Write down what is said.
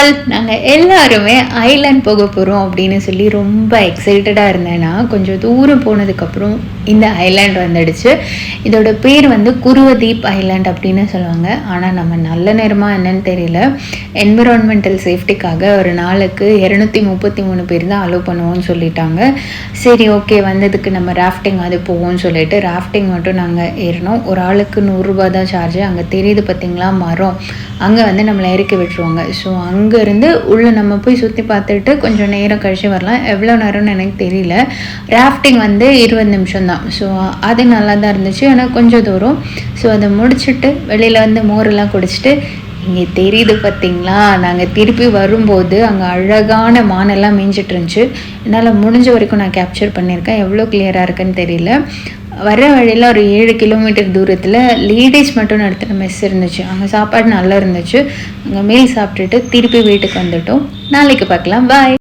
All நாங்கள் எல்லாருமே island போக போகிறோம் அப்படின்னு சொல்லி ரொம்ப எக்ஸைட்டடாக இருந்தேன்னா கொஞ்சம் தூரம் போனதுக்கப்புறம் இந்த ஐலாண்ட் வந்துடுச்சு. இதோட பேர் வந்து குருவதீப் ஐலாண்ட் அப்படின்னு சொல்லுவாங்க. ஆனால் நம்ம நல்ல நேரமாக என்னன்னு தெரியல, என்விரான்மெண்டல் சேஃப்டிக்காக ஒரு நாளுக்கு 233 பேர் தான் அலோவ் பண்ணுவோம்னு சொல்லிட்டாங்க. சரி ஓகே, வந்ததுக்கு நம்ம ராஃப்டிங் அது போவோம்னு சொல்லிட்டு ராஃப்டிங் மட்டும் நாங்கள் ஏறினோம். ஒரு ஆளுக்கு 100 ரூபா தான் சார்ஜ். அங்கே தெரியுது பார்த்தீங்களா மரம், அங்கே வந்து நம்மளை இறக்கி விட்டுருவாங்க. ஸோ அங்கேருந்து உள்ளே நம்ம போய் சுற்றி பார்த்துட்டு கொஞ்சம் நேரம் கழிச்சு வரலாம். எவ்வளோ நேரம்னு எனக்கு தெரியல. ராஃப்டிங் வந்து 20 நிமிஷம் தான். ஸோ அது நல்லா தான் இருந்துச்சு, ஆனால் கொஞ்சம் தூரம். ஸோ அதை முடிச்சுட்டு வெளியில் வந்து மோரெல்லாம் குடிச்சிட்டு இங்கே தெரியுது பார்த்தீங்களா, நாங்கள் திருப்பி வரும்போது அங்கே அழகான மானெல்லாம் மேய்ஞ்சிட்டு இருந்துச்சு. என்னால் முடிஞ்ச வரைக்கும் நான் கேப்சர் பண்ணியிருக்கேன். எவ்வளோ கிளியராக இருக்குன்னு தெரியல. வர வழியில் ஒரு 7 கிலோமீட்டர் தூரத்தில் லேடிஸ் மட்டும் நடத்துகிற மெஸ் இருந்துச்சு. அங்கே சாப்பாடு நல்லா இருந்துச்சு. அங்கே மீல் சாப்பிட்டுட்டு திருப்பி வீட்டுக்கு வந்துட்டோம். நாளைக்கு பார்க்கலாம். பாய்.